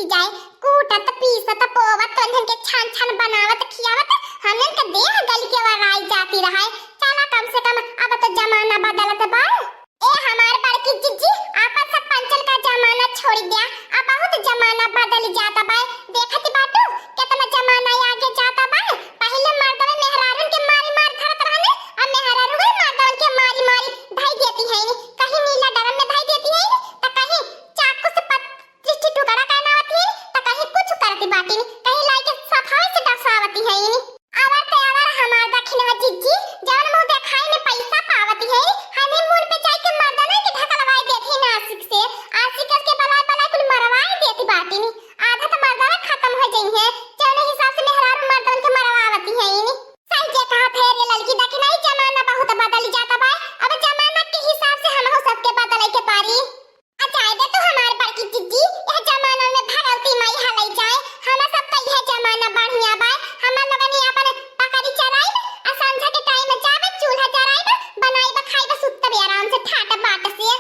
बीत जाए। कूटत पीसत पोवत तोहन के छान छान बनावत खियावत हमन के देह गल के वराई जाती रहा। चला कम से कम अब तो जमाना बदलत बा। ए हमार बड़की जिज्जी आपन सब पंचल का जमाना छोड़ दिया। अब बहुत जमाना बदल जाता बा। देखत बाटू कितना जमाना आगे जाता बा। पहले मर्दवे मेहरारू के मारी मार धरत रहने, अब मेहरारू के मर्दवन के मारी मारी धाई देती है। कहीं नीला डरम में धाई देती है तो कहीं चाकू से पत्ती टुकड़ा करनावती है तो कहीं कुछ करती बाटी, कहीं लाई के सफाई से डसावती है। आवर ते आवर हमार दखिन हो जिज्जी जवन मुंह देखाई में पैसा पावती है। हनीमून पे जाके मर्दना के ढकलवाई देती ना आशिक से, आशिक के बलाय बलाय कुल मरवाई देती बाटी। आधा तो मर्दना खत्म हो जाई है जौने हिसाब से मेहरारू मर्दन के मरवावती है। सही जे कहा फेर ये लड़की दखिन आई जमाना बहुत बदल जाता बा। अब जमाना के हिसाब से हम हो सबके बदले के पारी। अचाए दे तो हमार बड़की जिज्जी यह जमाना में भगवती माई हलई जाए। हम सब का यह जमाना बढ़िया बा। हम लोगन ही अपन पकड़ी चराई आ संझा के टाइम में जाबे चूल्हा जराई बनाई खाई सुतब आराम से ठाट बाट से।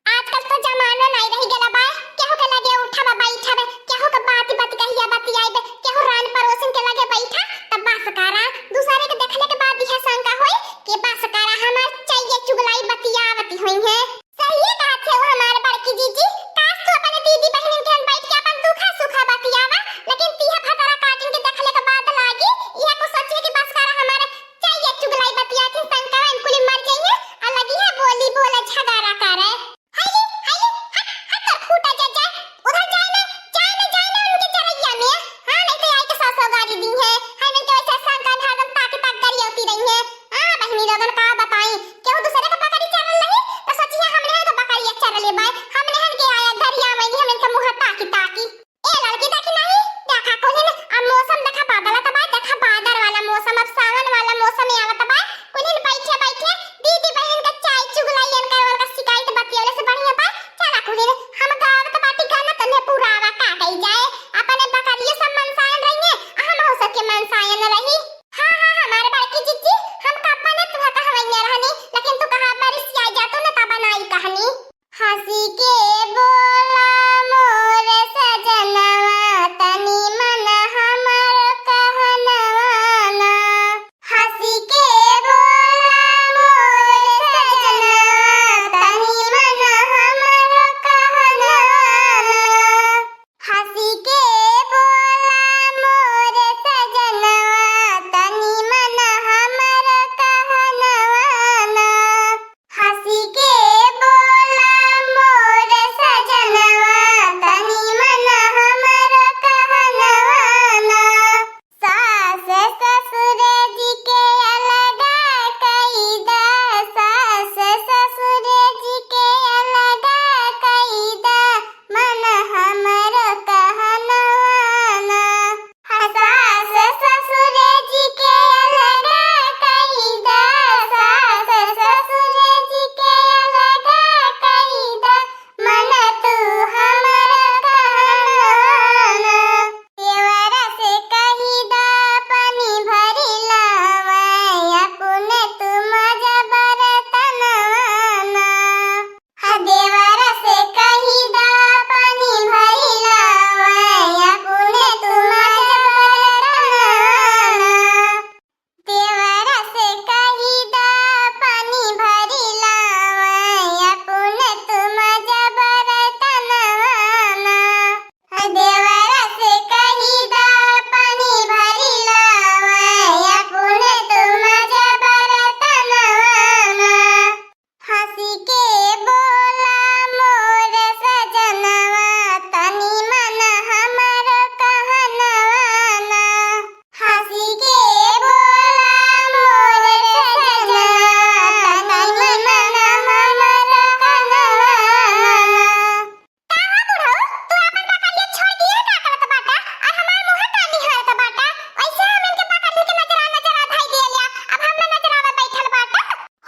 आजकल तो जमाना नहीं रही गला बा। केहू के लगे उठब बैठब, केहू के बात बात कहिया बतियाइब, केहू रान परोसन के लगे बैठा तब बस करा। दूसरे के देखले के बाद यह शंका होई कि बस करा हमार चाहिए चुगलाई बतियावती होई है। सही बात है वो हमारे बड़की जीजी। काश तू अपने दीदी बहन के बैठ के अपन दुखा सुखा बतियावा, लेकिन तीहा भतारा काटिन के देखले के बाद लागी यह को सोचे कि बस करा हमारे चाहिए चुगलाई बतियाती शंका इनकुली मर जाइए और लगी है बोली बोला झगड़ा करे। हाली हाली हट हट फूटा जा उधर जाए ना उनके चरैया में। हां नहीं तो आई के सासो गाड़ी दी है। हमें तो ऐसा शंका धागम ताक ताक करी होती रही है। हां बहनी लोगन का बताई केहू दूसरे के पकड़ी चरल रही तो सोचिए हमने तो पकड़िए चरले बाय। हमने हन के आया घरिया में हमन के मुंह ताकी ताकी। ए लड़की देखी नहीं देखा कोने अब मौसम देखा बादल त बा, देखा बादल वाला मौसम, अब सावन वाला मौसम आवत बा। कोने बैठे बैठे दीदी बहन का चाय चुगलाइयन करवल का शिकायत बतियोले से बढ़िया बा। चला कोने हम गावत बाटी गाना तने पुरावा काटई जाए। अपने बकरिए सब मनसायन रहिए हम हो सके मनसायन रही। हां हमारे बड़की जिज्जी हम कप्पा ने तुहा कहवैया रहनी, लेकिन तू कहा बारिश आ जातो न तब बनाई कहानी। हंसी के बोला मोर सजनवा तनी मन हमर कहनवा ना। हंसी के बोला मोर सजनवा तनी मन हमर कहनवा ना। हंसी के बोला मोर सजनवा तनी मन हमर कहनवा ना। हंसी के बोला मोर सजनवा तनी मन हमर कहनवा ना। सास ससुर जी के अलगा कईदा, सास ससुर जी के अलगा कईदा मन हमर कहनवा ना। सास ससुर जी के अलगा कईदा, सास ससुर जी के अलगा कईदा मन तू हमर कहनवा ना। देवर से कहीदा पानी भरी लावै अपने तुम जबर तनवा ना। देवर से कहीदा पानी भरी लावै अपने तुम जबर तनवा ना। देवर से कहीदा पानी भरी लावै अपने तुम जबर तनवा ना। देवर से कहीदा पानी भरी लावै अपने तुम जबर तनवा ना। हंसी के बोला मोर सजनवा तनी मन हमर कहनवा ना। हंसी के बोला मोर सजनवा तनी मन हमर कहनवा ना। काहा बुढ़ऊ तू अपन बकरिया छोड़ दिया का करत बाटा और हमार मुंह काली हरत बाटा। ऐसे हमन के बकरी के नजरा धाई देलिया, अब हम नजरावा बैठल बाटा।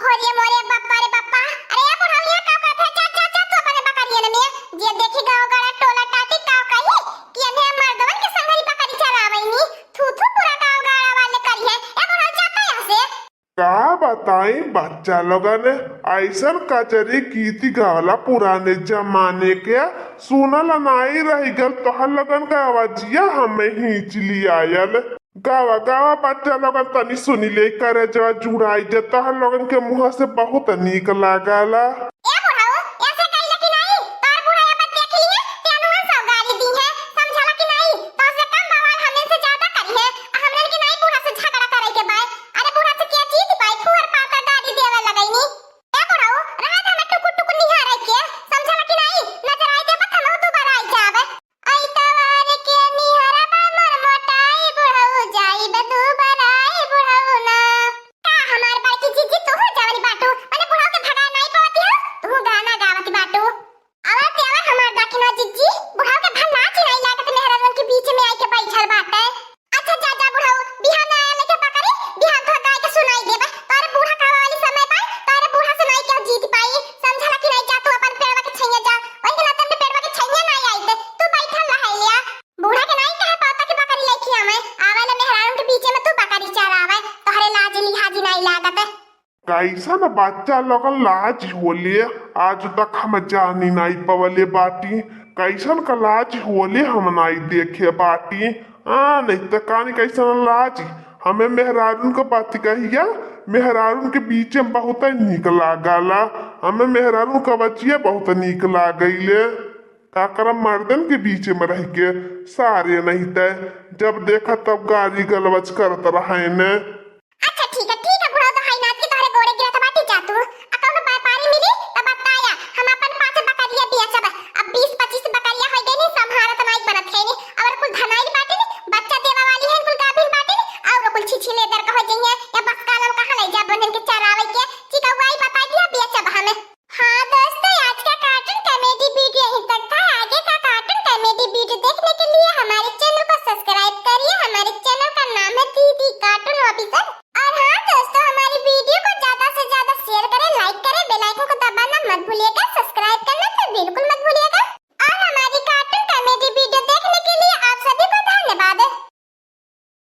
होरे मोरे बप्पा रे बप्पा। अरे ये बुढ़ऊ ये का कहत है जा तू अपने बकरियन में जे देखी गांव गड़ा टोला टाटी का कही कि अने मर्दवन के संगरी बकरी चरावैनी थू थू पूरा गांव गड़ा वाले करी है। ए बुढ़ऊ जाता यहां से। का बताई बच्चा लोगन ऐसन कचरी गीती गावला पुराने जमाने के सुनल नाई रही गल तोहर लगन का आवाजिया हमें हिंच लियायल। गावा गावा बच्चा लोगन तनी सुनी ले करे जो जुड़ाई जे तोहर लोगन के मुंह से बहुत नीक लागला। ए बुढ़ाओ ऐसे कइला कि नहीं तार बुढ़ा ये बात देख लिए ते अनुमान सब गाली दी है समझला कि नहीं तो से कम बवाल हमने से ज्यादा करी है हमने कि नहीं बुढ़ा से झगड़ा करे के बाय अरे बुढ़ा से क्या जीत पाई फुहर पाता दादी देवे लगईनी। ए बुढ़ाओ रात हमें टुकुर टुकुर निहारे के समझला कि नहीं नजर आई दे बत हम तू बराई जावे आई तवार के निहारा बा मोर मोटाई बुढ़ाओ जाई बे तू बराई बुढ़ाओ ना का हमार बार की जीजी तो हो जावली बाटू माने बुढ़ाओ के भगा नहीं पावती हो तू गाना गावती बाटू आवाज ते आवाज हमार दाकिना जीजी बुढ़ाओ के भन नाच नहीं लागत मेहरान के बीच में आई के बैठल बाटे। अच्छा जा जा बुढ़ाओ बिहान में आया लेके पकड़ी बिहान तो गाय के सुनाई देबे तारे बूढ़ा का वाली समय पाई तारे बूढ़ा से नहीं के जीत पाई समझला कि नहीं जा तू अपन पेड़वा के छैया जा ओइ के नाते पेड़वा के छैया नहीं आई दे तू बैठल रह लिया बूढ़ा के नहीं कहे पाता कि बकरी लेके आवे आवेले मेहरान के बीच में तू बकरी चरावे तोहरे लाज लिहाजी नहीं लागत। कैसन बच्चा लोगन लाज होले आज तक हम जानी नहीं पवले बाटी कैसन का लाज होले हम नहीं देखे बाटी। नहीं तो कानी कैसन लाज हमें मेहरारून को बात कहिया मेहरारून के बीच में बहुत निक लागला हमें मेहरारून का बचिया बहुत निक लागले का करम मर्दन के बीच में रह के सारे नहीं तय जब देखा तब गाली गलवच करत रहे ने। अच्छा ठीक है बुढ़ा तो हाई नाच के तोहरे गोड़े गिरत बाटी जा तू अकाउंट में पारी मिली तब बताया हम अपन पांच बकरिया बेचब अब 20-25 बकरिया होई गई संभारत नहीं बनत है नी और कुल धनाई बाटी नी बच्चा देवा वाली है कुल गाभिन बाटी नी और कुल छिछिले दर कह जइए या बस कालम कहां ले जा बंधन के चरावे के चिकवाई बता दिया बेचब हमें। हां दोस्तों आज का कार्टून कॉमेडी वीडियो यहीं तक था आगे का कार्टून कॉमेडी वीडियो देखने के लिए हमारे चैनल को सब्सक्राइब करिए हमारे चैनल का नाम है दीदी कार्टून ऑफिसर। और हाँ दोस्तों हमारी वीडियो को ज्यादा से ज्यादा शेयर करें लाइक करें बेल आइकन को दबाना मत भूलिएगा सब्सक्राइब करना तो बिल्कुल